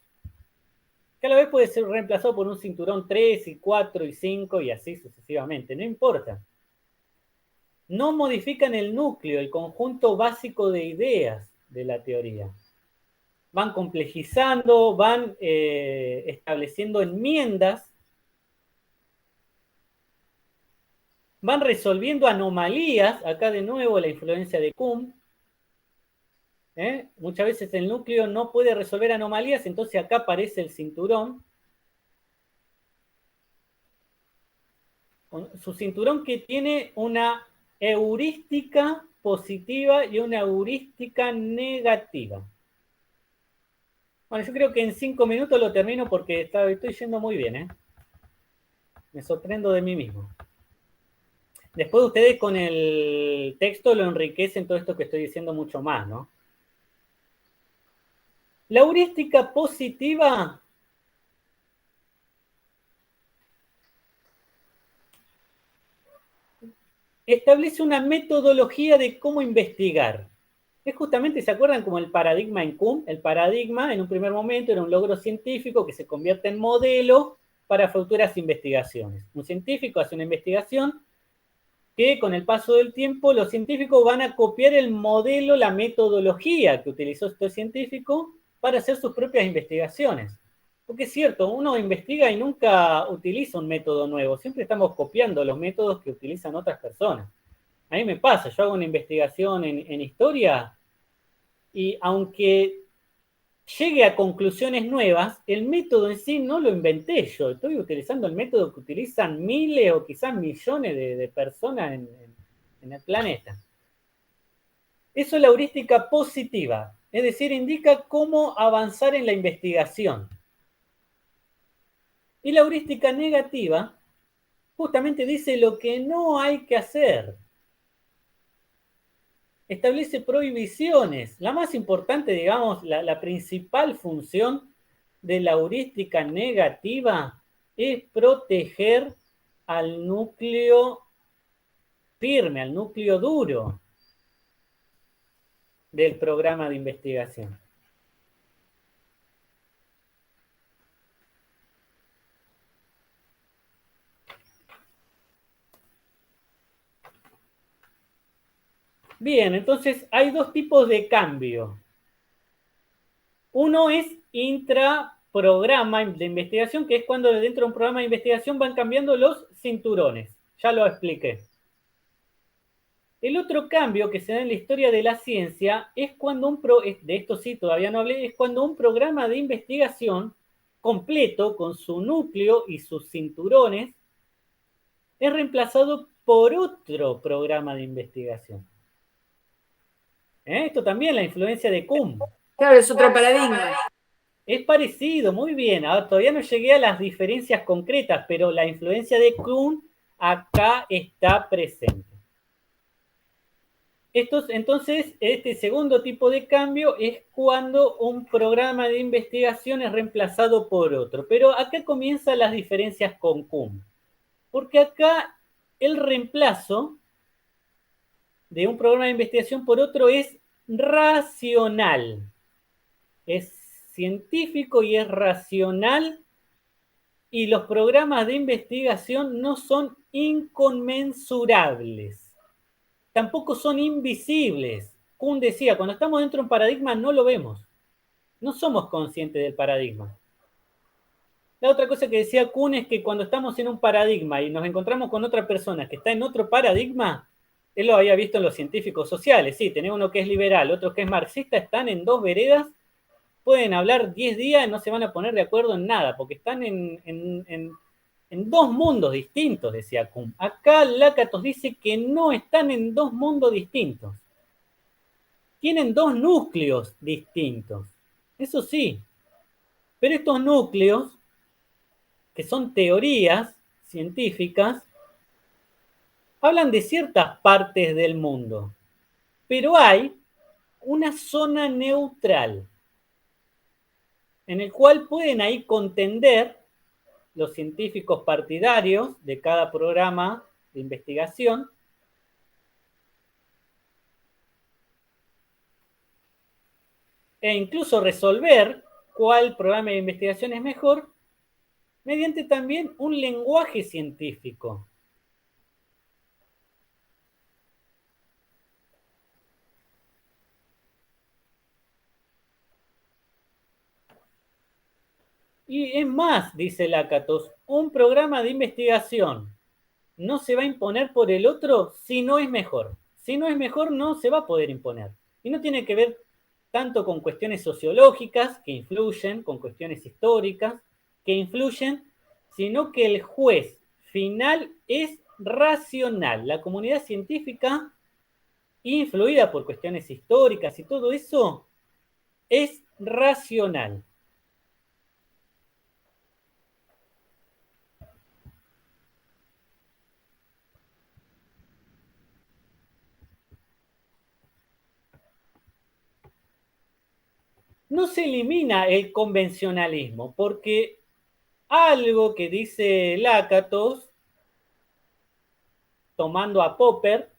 que a la vez puede ser reemplazado por un cinturón 3 y 4 y 5 y así sucesivamente, no importa. No modifican el núcleo, el conjunto básico de ideas de la teoría. Van complejizando, van estableciendo enmiendas, van resolviendo anomalías, acá de nuevo la influencia de Kuhn. Muchas veces el núcleo no puede resolver anomalías, entonces acá aparece el cinturón. Su cinturón que tiene una heurística positiva y una heurística negativa. Bueno, yo creo que en 5 minutos lo termino porque estoy yendo muy bien. Me sorprendo de mí mismo. Después ustedes con el texto lo enriquecen todo esto que estoy diciendo mucho más, ¿no? La heurística positiva establece una metodología de cómo investigar. Es justamente, ¿se acuerdan como el paradigma en Kuhn? El paradigma en un primer momento era un logro científico que se convierte en modelo para futuras investigaciones. Un científico hace una investigación que con el paso del tiempo los científicos van a copiar el modelo, la metodología que utilizó este científico para hacer sus propias investigaciones. Porque es cierto, uno investiga y nunca utiliza un método nuevo, siempre estamos copiando los métodos que utilizan otras personas. A mí me pasa, yo hago una investigación en historia y aunque llegue a conclusiones nuevas, el método en sí no lo inventé yo, estoy utilizando el método que utilizan miles o quizás millones de personas en el planeta. Eso es la heurística positiva, es decir, indica cómo avanzar en la investigación. Y la heurística negativa justamente dice lo que no hay que hacer. Establece prohibiciones. La más importante, digamos, la principal función de la heurística negativa es proteger al núcleo firme, al núcleo duro del programa de investigación. Bien, entonces hay dos tipos de cambio. Uno es intraprograma de investigación, que es cuando dentro de un programa de investigación van cambiando los cinturones. Ya lo expliqué. El otro cambio que se da en la historia de la ciencia es cuando de esto sí todavía no hablé, es cuando un programa de investigación completo con su núcleo y sus cinturones es reemplazado por otro programa de investigación. Esto también la influencia de Kuhn. Claro, es otro paradigma. Es parecido, muy bien. Ahora, todavía no llegué a las diferencias concretas, pero la influencia de Kuhn acá está presente. Entonces, este segundo tipo de cambio es cuando un programa de investigación es reemplazado por otro. Pero acá comienzan las diferencias con Kuhn. Porque acá el reemplazo de un programa de investigación por otro es racional. Es científico y es racional, y los programas de investigación no son inconmensurables, tampoco son invisibles. Kuhn decía, cuando estamos dentro de un paradigma no lo vemos, no somos conscientes del paradigma. La otra cosa que decía Kuhn es que cuando estamos en un paradigma y nos encontramos con otra persona que está en otro paradigma, él lo había visto en los científicos sociales, sí, tenés uno que es liberal, otro que es marxista, están en dos veredas, pueden hablar 10 días y no se van a poner de acuerdo en nada, porque están en dos mundos distintos, decía Kuhn. Acá Lakatos dice que no están en dos mundos distintos. Tienen dos núcleos distintos. Eso sí. Pero estos núcleos, que son teorías científicas, hablan de ciertas partes del mundo. Pero hay una zona neutral en el cual pueden ahí contender los científicos partidarios de cada programa de investigación e incluso resolver cuál programa de investigación es mejor mediante también un lenguaje científico. Y es más, dice Lakatos, un programa de investigación no se va a imponer por el otro si no es mejor. Si no es mejor, no se va a poder imponer. Y no tiene que ver tanto con cuestiones sociológicas que influyen, con cuestiones históricas que influyen, sino que el juez final es racional. La comunidad científica, influida por cuestiones históricas y todo eso, es racional. No se elimina el convencionalismo, porque algo que dice Lakatos, tomando a Popper,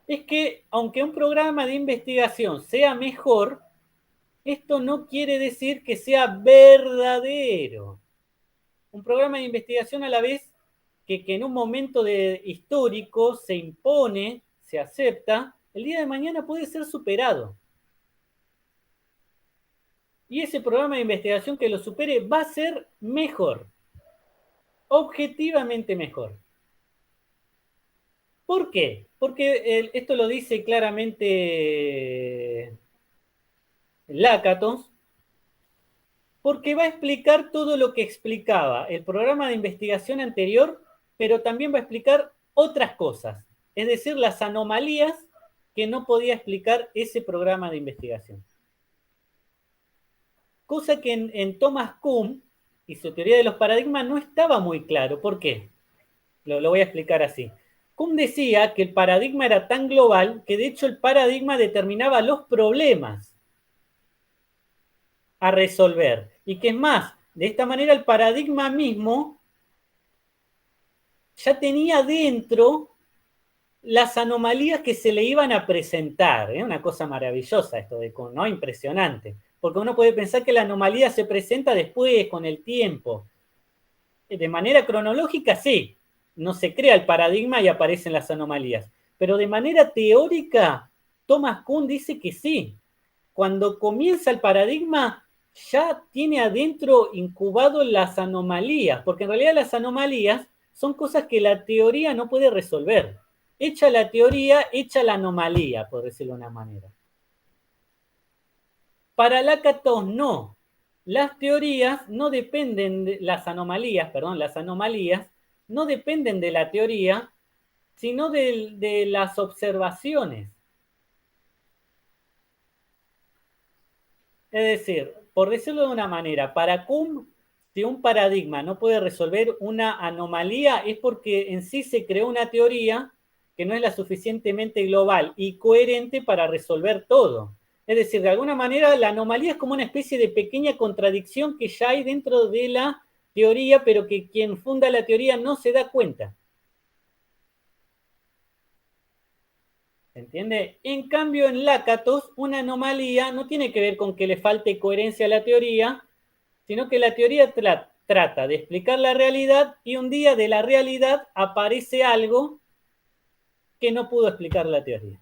es que aunque un programa de investigación sea mejor, esto no quiere decir que sea verdadero. Un programa de investigación a la vez que en un momento histórico se impone, se acepta, el día de mañana puede ser superado. Y ese programa de investigación que lo supere va a ser mejor, objetivamente mejor. ¿Por qué? Porque esto lo dice claramente Lakatos, porque va a explicar todo lo que explicaba el programa de investigación anterior, pero también va a explicar otras cosas, es decir, las anomalías que no podía explicar ese programa de investigación. Cosa que en Thomas Kuhn y su teoría de los paradigmas no estaba muy claro. ¿Por qué? Lo voy a explicar así. Kuhn decía que el paradigma era tan global que de hecho el paradigma determinaba los problemas a resolver. Y que es más, de esta manera el paradigma mismo ya tenía dentro las anomalías que se le iban a presentar. Una cosa maravillosa esto de Kuhn, ¿no? Impresionante. Porque uno puede pensar que la anomalía se presenta después, con el tiempo. De manera cronológica, sí. No se crea el paradigma y aparecen las anomalías. pero de manera teórica, Thomas Kuhn dice que sí. Cuando comienza el paradigma, ya tiene adentro incubado las anomalías, porque en realidad las anomalías son cosas que la teoría no puede resolver. Hecha la teoría, hecha la anomalía, por decirlo de una manera. Para Lakatos no. Las teorías no dependen de las anomalías, no dependen de la teoría, sino de las observaciones. Es decir, por decirlo de una manera, para Kuhn, si un paradigma no puede resolver una anomalía, es porque en sí se creó una teoría que no es la suficientemente global y coherente para resolver todo. Es decir, de alguna manera la anomalía es como una especie de pequeña contradicción que ya hay dentro de la teoría, pero que quien funda la teoría no se da cuenta. ¿Se entiende? En cambio, en Lakatos, una anomalía no tiene que ver con que le falte coherencia a la teoría, sino que la teoría trata de explicar la realidad y un día de la realidad aparece algo que no pudo explicar la teoría.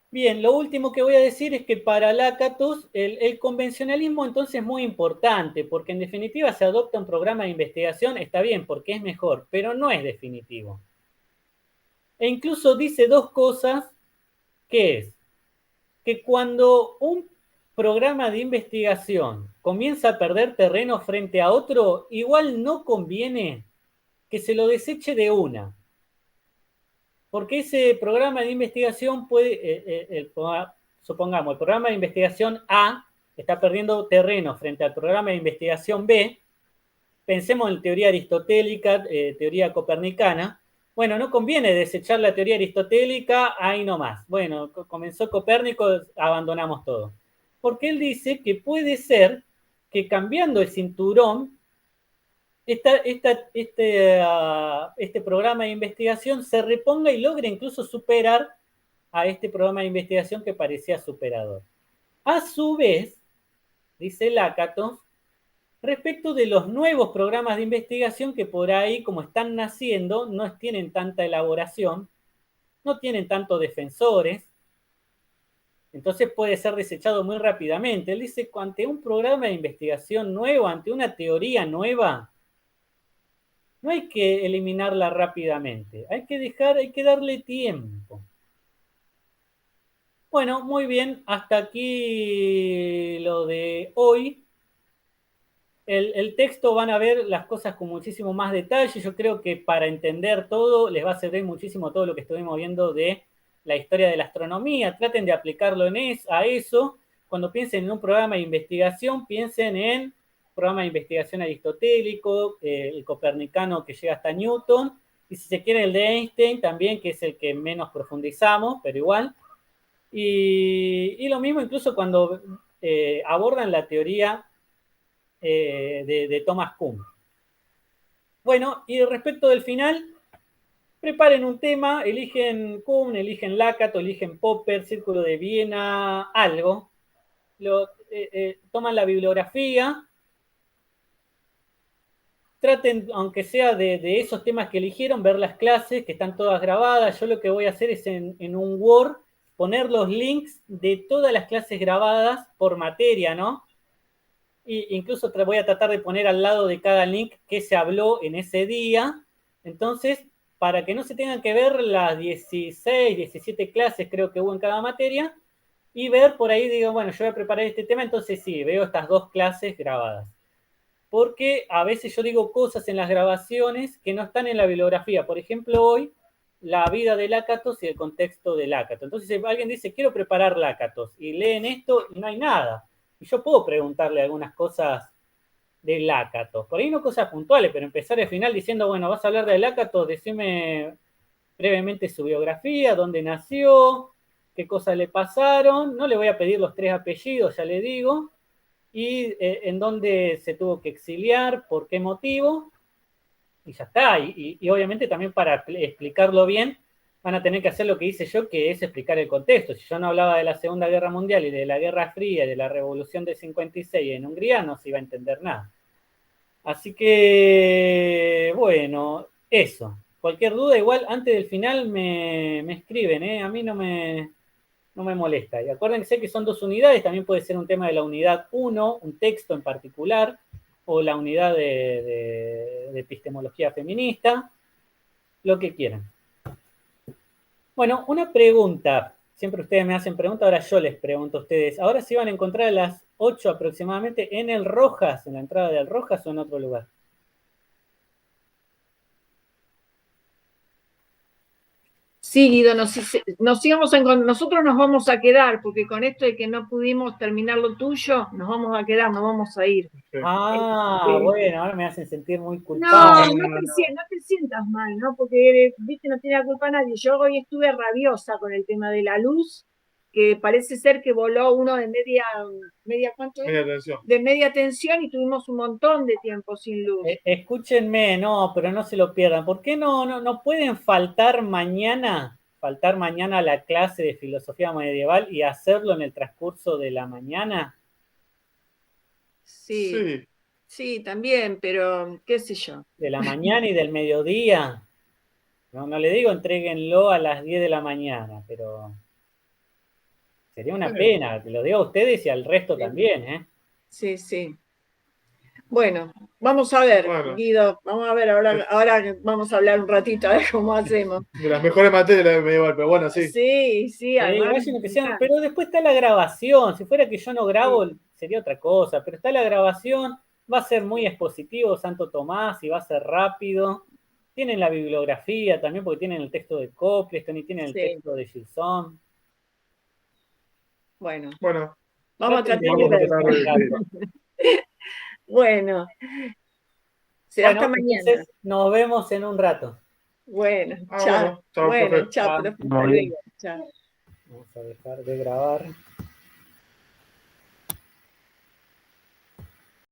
Bien, lo último que voy a decir es que para Lakatos el convencionalismo entonces es muy importante, porque en definitiva se adopta un programa de investigación, está bien, porque es mejor, pero no es definitivo. E incluso dice dos cosas, que es que cuando un programa de investigación comienza a perder terreno frente a otro, igual no conviene que se lo deseche de una. Porque ese programa de investigación puede, supongamos, el programa de investigación A está perdiendo terreno frente al programa de investigación B. Pensemos en teoría aristotélica, teoría copernicana. Bueno, no conviene desechar la teoría aristotélica ahí nomás. Bueno, comenzó Copérnico, abandonamos todo. Porque él dice que puede ser que cambiando el cinturón, este programa de investigación se reponga y logre incluso superar a este programa de investigación que parecía superador. A su vez, dice Lakatos, respecto de los nuevos programas de investigación que por ahí, como están naciendo, no tienen tanta elaboración, no tienen tantos defensores, entonces puede ser desechado muy rápidamente. Él dice que ante un programa de investigación nuevo, ante una teoría nueva, no hay que eliminarla rápidamente, hay que darle tiempo. Bueno, muy bien, hasta aquí lo de hoy. El texto van a ver las cosas con muchísimo más detalle. Yo creo que para entender todo les va a servir muchísimo todo lo que estuvimos viendo de la historia de la astronomía. Traten de aplicarlo a eso. Cuando piensen en un programa de investigación, piensen en programa de investigación aristotélico, el copernicano que llega hasta Newton, y si se quiere el de Einstein también, que es el que menos profundizamos, pero igual. Y lo mismo incluso cuando abordan la teoría de Thomas Kuhn. Bueno, y respecto del final, preparen un tema, eligen Kuhn, eligen Lakatos, eligen Popper, Círculo de Viena, algo, toman la bibliografía, traten, aunque sea de esos temas que eligieron, ver las clases que están todas grabadas. Yo lo que voy a hacer es en un Word poner los links de todas las clases grabadas por materia, ¿no? Incluso voy a tratar de poner al lado de cada link qué se habló en ese día. Entonces, para que no se tengan que ver las 16, 17 clases creo que hubo en cada materia, y ver por ahí, digo, bueno, yo voy a preparar este tema, entonces sí, veo estas dos clases grabadas. Porque a veces yo digo cosas en las grabaciones que no están en la bibliografía. Por ejemplo, hoy, la vida de Lakatos y el contexto de Lakatos. Entonces, si alguien dice, quiero preparar Lakatos, y leen esto, y no hay nada. Y yo puedo preguntarle algunas cosas de Lakatos. Por ahí no cosas puntuales, pero empezar al final diciendo, bueno, vas a hablar de Lakatos, decime brevemente su biografía, dónde nació, qué cosas le pasaron. No le voy a pedir los 3 apellidos, ya le digo. Y en dónde se tuvo que exiliar, por qué motivo. Y ya está. Y obviamente también para explicarlo bien, van a tener que hacer lo que hice yo, que es explicar el contexto. Si yo no hablaba de la Segunda Guerra Mundial y de la Guerra Fría y de la Revolución del 56 en Hungría, no se iba a entender nada. Así que, bueno, eso. Cualquier duda, igual antes del final me escriben, ¿eh? A mí no me molesta. Y acuérdense que son 2 unidades, también puede ser un tema de la unidad 1, un texto en particular, o la unidad de epistemología feminista, lo que quieran. Bueno, una pregunta. Siempre ustedes me hacen preguntas, ahora yo les pregunto a ustedes. ¿Ahora se van a encontrar a las 8 aproximadamente en el Rojas, en la entrada del Rojas o en otro lugar? Sí, Guido, nosotros nos vamos a quedar, porque con esto de que no pudimos terminar lo tuyo, nos vamos a quedar, nos vamos a ir. Ah, bueno, ahora me hacen sentir muy No, culpable. no te sientas mal, ¿no? Porque, viste, no tiene la culpa nadie. Yo hoy estuve rabiosa con el tema de la luz, que parece ser que voló uno de media ¿cuánto es? Media tensión. De media tensión y tuvimos un montón de tiempo sin luz. Escúchenme, no, pero no se lo pierdan. ¿Por qué no pueden faltar mañana a la clase de filosofía medieval y hacerlo en el transcurso de la mañana? Sí, sí, también, pero qué sé yo. De la mañana y del mediodía. No le digo entréguenlo a las 10 de la mañana, pero sería una pena, te lo digo a ustedes y al resto también, ¿eh? Sí, sí. Bueno, vamos a ver, Guido, vamos a ver, ahora vamos a hablar un ratito, a ver cómo hacemos. De las mejores materias de medieval, pero bueno, sí. Sí, además. Pero después está la grabación, si fuera que yo no grabo sería otra cosa, pero está la grabación, va a ser muy expositivo Santo Tomás y va a ser rápido. Tienen la bibliografía también porque tienen el texto de Copleston y tienen el texto de Gilson. Bueno, vamos a tratar de ver. Bueno, será hasta mañana. Entonces nos vemos en un rato. Bueno, chao. Bueno, chao, Vamos a dejar de grabar.